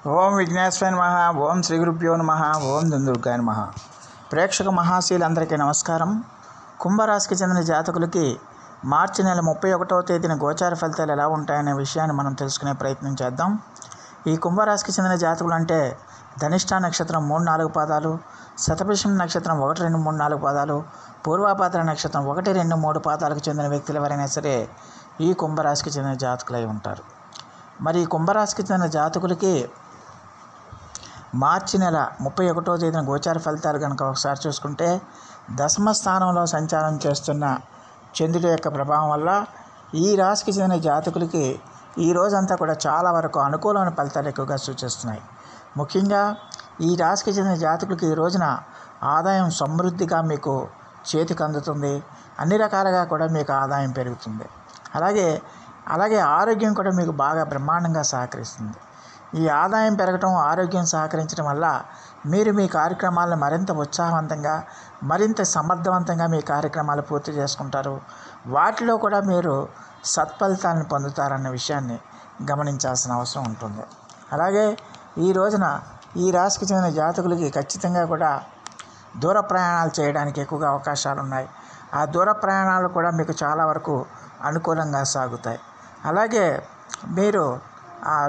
ఓం విఘ్నేశ్వరాయ నమః. ఓం శ్రీ గురుభ్యో నమః. ఓం దుందుర్గాయ నమః. ప్రేక్షక మహాశీలందరికీ నమస్కారం. కుంభరాశికి చెందిన జాతకులకి మార్చి నెల 31వ తేదీన గోచార ఫలితాలు ఎలా ఉంటాయనే విషయాన్ని మనం తెలుసుకునే ప్రయత్నం చేద్దాం. ఈ కుంభరాశికి చెందిన జాతకులు అంటే ధనిష్ఠ నక్షత్రం 3-4 పాదాలు, శతభిషం నక్షత్రం 1, 2, 3, 4 పాదాలు, పూర్వాభాద్ర నక్షత్రం 1, 2, 3 పాదాలకు చెందిన వ్యక్తులు ఎవరైనా సరే ఈ కుంభరాశికి చెందిన జాతకులై ఉంటారు. మరి ఈ కుంభరాశికి చెందిన జాతకులకి మార్చి నెల 31వ తేదీన గోచార ఫలితాలు కనుక ఒకసారి చూసుకుంటే, దశమ స్థానంలో సంచారం చేస్తున్న చంద్రుడి యొక్క ప్రభావం వల్ల ఈ రాశికి చెందిన జాతకులకి ఈ రోజంతా కూడా చాలా వరకు అనుకూలమైన ఫలితాలు ఎక్కువగా సూచిస్తున్నాయి. ముఖ్యంగా ఈ రాశికి చెందిన జాతకులకి ఈ రోజున ఆదాయం సమృద్ధిగా మీకు చేతికి అందుతుంది. అన్ని రకాలుగా కూడా మీకు ఆదాయం పెరుగుతుంది. అలాగే ఆరోగ్యం కూడా మీకు బాగా బ్రహ్మాండంగా సహకరిస్తుంది. ఈ ఆదాయం పెరగటం, ఆరోగ్యం సహకరించడం వల్ల మీరు మీ కార్యక్రమాలను మరింత ఉత్సాహవంతంగా, మరింత సమర్థవంతంగా మీ కార్యక్రమాలు పూర్తి చేసుకుంటారు. వాటిలో కూడా మీరు సత్ఫలితాలను పొందుతారన్న విషయాన్ని గమనించాల్సిన అవసరం ఉంటుంది. అలాగే ఈ రోజున ఈ రాశికి చెందిన జాతకులకి ఖచ్చితంగా కూడా దూర ప్రయాణాలు చేయడానికి ఎక్కువగా అవకాశాలు ఉన్నాయి. ఆ దూర ప్రయాణాలు కూడా మీకు చాలా వరకు అనుకూలంగా సాగుతాయి. అలాగే మీరు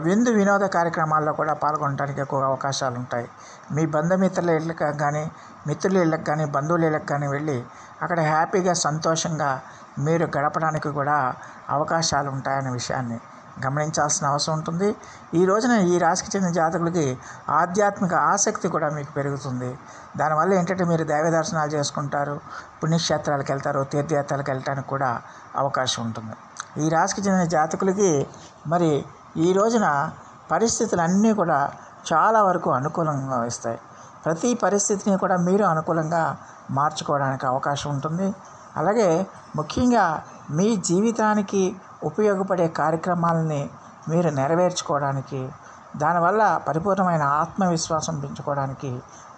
విందు వినోద కార్యక్రమాల్లో కూడా పాల్గొనడానికి ఎక్కువ అవకాశాలు ఉంటాయి. మీ బంధుమిత్రుల ఇళ్ళకి కానీ, మిత్రుల ఇళ్ళకి కానీ, బంధువుల ఇళ్ళకి కానీ వెళ్ళి అక్కడ హ్యాపీగా సంతోషంగా మీరు గడపడానికి కూడా అవకాశాలు ఉంటాయనే విషయాన్ని గమనించాల్సిన అవసరం ఉంటుంది. ఈ రోజున ఈ రాశికి చెందిన జాతకులకి ఆధ్యాత్మిక ఆసక్తి కూడా మీకు పెరుగుతుంది. దానివల్ల ఏంటంటే మీరు దైవ దర్శనాలు చేసుకుంటారు, పుణ్యక్షేత్రాలకు వెళ్తారు, తీర్థయాత్రలకు వెళ్ళడానికి కూడా అవకాశం ఉంటుంది. ఈ రాశికి చెందిన జాతకులకి మరి ఈ రోజున పరిస్థితులన్నీ కూడా చాలా వరకు అనుకూలంగా వస్తాయి. ప్రతి పరిస్థితిని కూడా మీరు అనుకూలంగా మార్చుకోవడానికి అవకాశం ఉంటుంది. అలాగే ముఖ్యంగా మీ జీవితానికి ఉపయోగపడే కార్యక్రమాలని మీరు నెరవేర్చుకోవడానికి, దానివల్ల పరిపూర్ణమైన ఆత్మవిశ్వాసం పెంచుకోవడానికి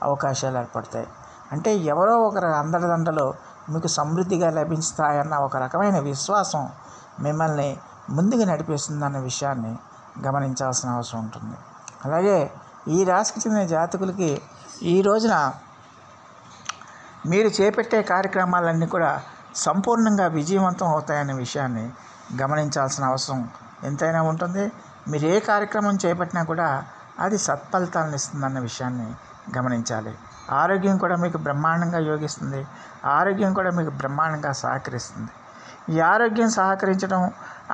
అవకాశాలు ఏర్పడతాయి. అంటే ఎవరో ఒకరు అండదండలు మీకు సమృద్ధిగా లభిస్తాయన్న ఒక రకమైన విశ్వాసం మిమ్మల్ని ముందుకు నడిపిస్తుందన్న విషయాన్ని గమనించాల్సిన అవసరం ఉంటుంది. అలాగే ఈ రాశికి చెందిన జాతకులకి ఈ రోజున మీరు చేపట్టే కార్యక్రమాలన్నీ కూడా సంపూర్ణంగా విజయవంతం అవుతాయనే విషయాన్ని గమనించాల్సిన అవసరం ఎంతైనా ఉంటుంది. మీరు ఏ కార్యక్రమం చేపట్టినా కూడా అది సత్ఫలితాలను ఇస్తుందన్న విషయాన్ని గమనించాలి. ఆరోగ్యం కూడా మీకు బ్రహ్మాండంగా యోగిస్తుంది. ఆరోగ్యం కూడా మీకు బ్రహ్మాండంగా సహకరిస్తుంది. ఈ ఆరోగ్యం సహకరించడం,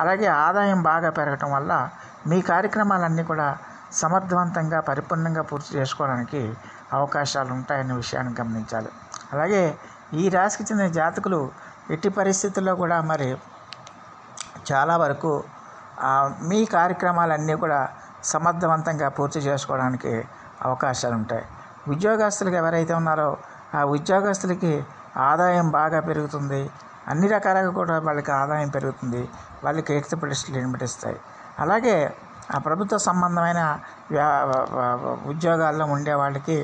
అలాగే ఆదాయం బాగా పెరగటం వల్ల మీ కార్యక్రమాలన్నీ కూడా సమర్థవంతంగా, పరిపూర్ణంగా పూర్తి చేసుకోవడానికి అవకాశాలు ఉంటాయనే విషయాన్ని గమనించాలి. అలాగే ఈ రాశికి చెందిన జాతకులు ఎట్టి పరిస్థితుల్లో కూడా మరి చాలా వరకు మీ కార్యక్రమాలన్నీ కూడా సమర్థవంతంగా పూర్తి చేసుకోవడానికి అవకాశాలు ఉంటాయి. ఉద్యోగస్తులకు ఎవరైతే ఉన్నారో ఆ ఉద్యోగస్తులకి ఆదాయం బాగా పెరుగుతుంది. అన్ని రకాలుగా కూడా వాళ్ళకి ఆదాయం పెరుగుతుంది. వాళ్ళకి కీర్తి ప్రతిష్టలు ఇనుమడిస్తాయి. అలాగే ఆ ప్రభుత్వ సంబంధమైన ఉద్యోగాల్లో ఉండే వాళ్ళకి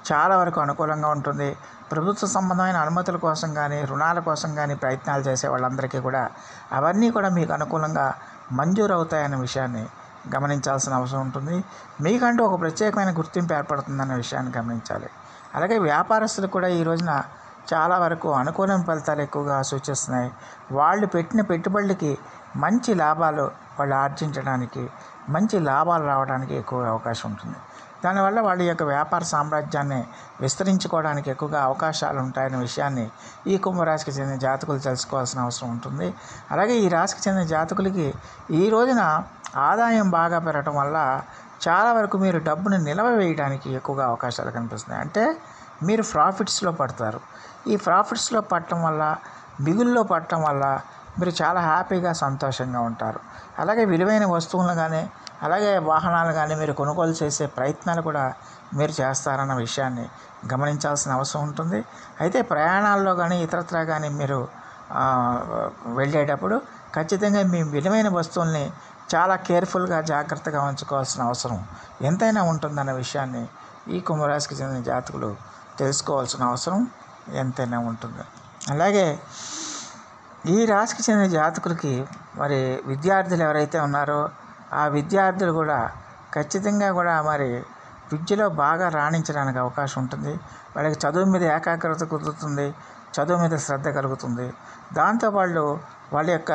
చాలా వరకు అనుకూలంగా ఉంటుంది. ప్రభుత్వ సంబంధమైన అనుమతుల కోసం కానీ, రుణాల కోసం కానీ ప్రయత్నాలు చేసే వాళ్ళందరికీ కూడా అవన్నీ కూడా మీకు అనుకూలంగా మంజూరు అవుతాయనే విషయాన్ని గమనించాల్సిన అవసరం ఉంటుంది. మీకంటూ ఒక ప్రత్యేకమైన గుర్తింపు ఏర్పడుతుందన్న విషయాన్ని గమనించాలి. అలాగే వ్యాపారస్తులు కూడా ఈ రోజున చాలా వరకు అనుకూలమైన ఫలితాలు ఎక్కువగా సూచిస్తున్నాయి. వాళ్ళు పెట్టిన పెట్టుబడులకి మంచి లాభాలు వాళ్ళు ఆర్జించడానికి, మంచి లాభాలు రావడానికి ఎక్కువ అవకాశం ఉంటుంది. దానివల్ల వాళ్ళ యొక్క వ్యాపార సామ్రాజ్యాన్ని విస్తరించుకోవడానికి ఎక్కువగా అవకాశాలు ఉంటాయనే విషయాన్ని ఈ కుంభరాశికి చెందిన జాతకులు తెలుసుకోవాల్సిన అవసరం ఉంటుంది. అలాగే ఈ రాశికి చెందిన జాతకులకి ఈ రోజున ఆదాయం బాగా పెరగటం వల్ల చాలా వరకు మీరు డబ్బును నిల్వ వేయడానికి ఎక్కువగా అవకాశాలు కనిపిస్తున్నాయి. అంటే మీరు ప్రాఫిట్స్లో పడతారు. ఈ ప్రాఫిట్స్లో పడటం వల్ల, మిగుల్లో పడటం వల్ల మీరు చాలా హ్యాపీగా, సంతోషంగా ఉంటారు. అలాగే విలువైన వస్తువులను కానీ, అలాగే వాహనాలు కానీ మీరు కొనుగోలు చేసే ప్రయత్నాలు కూడా మీరు చేస్తారన్న విషయాన్ని గమనించాల్సిన అవసరం ఉంటుంది. అయితే ప్రయాణాల్లో కానీ, ఇతరత్రా కానీ మీరు వెళ్ళేటప్పుడు ఖచ్చితంగా మీ విలువైన వస్తువుల్ని చాలా కేర్ఫుల్గా, జాగ్రత్తగా ఉంచుకోవాల్సిన అవసరం ఎంతైనా ఉంటుందన్న విషయాన్ని ఈ కుంభరాశికి చెందిన జాతకులు తెలుసుకోవాల్సిన అవసరం ఎంతైనా ఉంటుంది. అలాగే ఈ రాశికి చెందిన జాతకులకి మరి విద్యార్థులు ఎవరైతే ఉన్నారో ఆ విద్యార్థులు కూడా ఖచ్చితంగా కూడా మరి విద్యలో బాగా రాణించడానికి అవకాశం ఉంటుంది. వాళ్ళకి చదువు మీద ఏకాగ్రత కుదురుతుంది, చదువు మీద శ్రద్ధ కలుగుతుంది. దాంతో వాళ్ళ యొక్క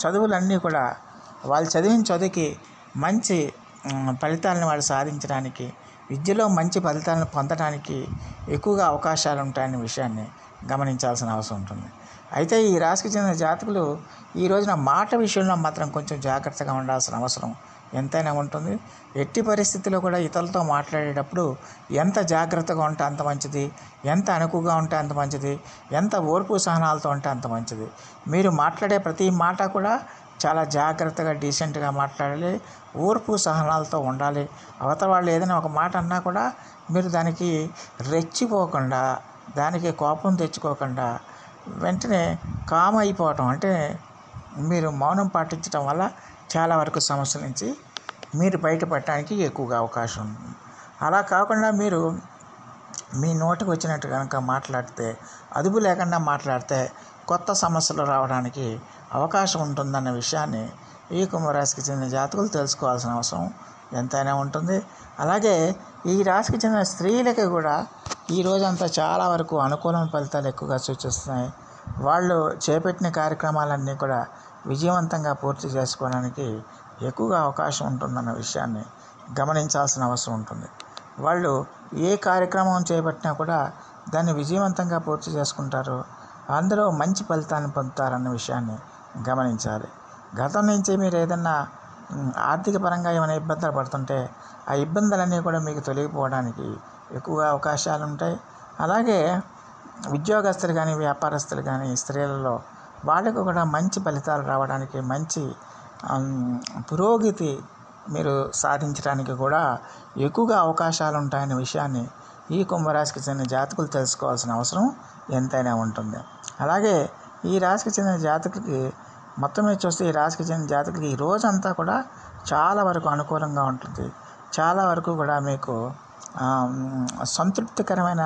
చదువులన్నీ కూడా వాళ్ళు చదివిన చదువుకి మంచి ఫలితాలను వాళ్ళు సాధించడానికి, విద్యలో మంచి ఫలితాలను పొందడానికి ఎక్కువగా అవకాశాలు ఉంటాయనే విషయాన్ని గమనించాల్సిన అవసరం ఉంటుంది. అయితే ఈ రాశికి చెందిన జాతకులు ఈ రోజున మాట విషయంలో మాత్రం కొంచెం జాగ్రత్తగా ఉండాల్సిన అవసరం ఎంతైనా ఉంటుంది. ఎట్టి పరిస్థితుల్లో కూడా ఇతరులతో మాట్లాడేటప్పుడు ఎంత జాగ్రత్తగా ఉంటే అంత మంచిది, ఎంత అనుకువగా ఉంటే అంత మంచిది, ఎంత ఓర్పు సహనాలతో ఉంటే అంత మంచిది. మీరు మాట్లాడే ప్రతి మాట కూడా చాలా జాగ్రత్తగా డీసెంట్గా మాట్లాడాలి, ఓర్పు సహనాలతో ఉండాలి. అవతల వాళ్ళు ఏదైనా ఒక మాట అన్నా కూడా మీరు దానికి రెచ్చిపోకుండా, దానికి కోపం తెచ్చుకోకుండా వెంటనే కామ్ అయిపోవటం, అంటే మీరు మౌనం పాటించడం వల్ల చాలా వరకు సమస్యల నుంచి మీరు బయటపడటానికి ఎక్కువగా అవకాశం ఉంటుంది. అలా కాకుండా మీరు మీ నోటికి వచ్చినట్టు కనుక మాట్లాడితే, అదుపు లేకుండా మాట్లాడితే కొత్త సమస్యలు రావడానికి అవకాశం ఉంటుందన్న విషయాన్ని ఈ కుంభరాశికి చెందిన జాతకులు తెలుసుకోవాల్సిన అవసరం ఎంతైనా ఉంటుంది. అలాగే ఈ రాశికి చెందిన స్త్రీలకి కూడా ఈ రోజంతా చాలా వరకు అనుకూలమైన ఫలితాలు ఎక్కువగా సూచిస్తున్నాయి. వాళ్ళు చేపట్టిన కార్యక్రమాలన్నీ కూడా విజయవంతంగా పూర్తి చేసుకోవడానికి ఎక్కువగా అవకాశం ఉంటుందన్న విషయాన్ని గమనించాల్సిన అవసరం ఉంటుంది. వాళ్ళు ఏ కార్యక్రమం చేపట్టినా కూడా దాన్ని విజయవంతంగా పూర్తి చేసుకుంటారు, అందులో మంచి ఫలితాన్ని పొందుతారన్న విషయాన్ని గమనించాలి. గతం నుంచి మీరు ఏదన్నా ఆర్థిక పరంగా ఏమైనా ఇబ్బందులు పడుతుంటే ఆ ఇబ్బందులన్నీ కూడా మీకు తొలగిపోవడానికి ఎక్కువగా అవకాశాలు ఉంటాయి. అలాగే ఉద్యోగస్తులు కానీ, వ్యాపారస్తులు కానీ, స్త్రీలలో వాళ్ళకు కూడా మంచి ఫలితాలు రావడానికి, మంచి పురోగతి మీరు సాధించడానికి కూడా ఎక్కువగా అవకాశాలు ఉంటాయనే విషయాన్ని ఈ కుంభరాశికి చెందిన జాతకులు తెలుసుకోవాల్సిన అవసరం ఎంతైనా ఉంటుంది. అలాగే ఈ రాశికి చెందిన జాతకులకి మొత్తం మీద చూస్తే, ఈ రాశికి చెందిన జాతకులకి ఈ రోజంతా కూడా చాలా వరకు అనుకూలంగా ఉంటుంది. చాలా వరకు కూడా మీకు సంతృప్తికరమైన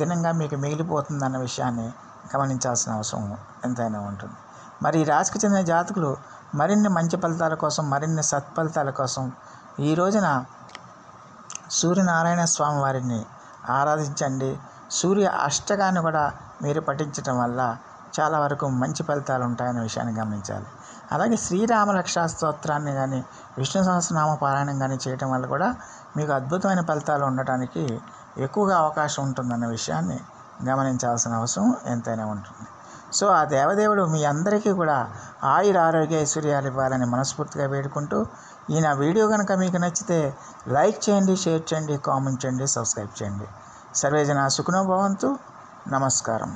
దినంగా మీకు మిగిలిపోతుందన్న విషయాన్ని గమనించాల్సిన అవసరం ఎంతైనా ఉంటుంది. మరి ఈ రాశికి చెందిన జాతకులు మరిన్ని మంచి ఫలితాల కోసం, మరిన్ని సత్ఫలితాల కోసం ఈ రోజున సూర్యనారాయణ స్వామి వారిని ఆరాధించండి. సూర్య అష్టకాన్ని కూడా మీరు పఠించడం వల్ల చాలా వరకు మంచి ఫలితాలు ఉంటాయనే విషయాన్ని గమనించాలి. అలాగే శ్రీరామ రక్షా స్తోత్రాన్ని కానీ, విష్ణు సహస్రనామ పారాయణం కానీ చేయటం వల్ల కూడా మీకు అద్భుతమైన ఫలితాలు ఉండటానికి ఎక్కువగా అవకాశం ఉంటుందన్న విషయాన్ని గమనించాల్సిన అవసరం ఎంతైనా ఉంటుంది. సో ఆ దేవదేవుడు మీ అందరికీ కూడా ఆయుర ఆరోగ్య ఐశ్వర్యాలు ఇవ్వాలని మనస్ఫూర్తిగా వేడుకుంటూ, ఈ నా వీడియో కనుక మీకు నచ్చితే లైక్ చేయండి, షేర్ చేయండి, కామెంట్ చేయండి, సబ్స్క్రైబ్ చేయండి. సర్వేజన సుఖినో భవంతు. నమస్కారం.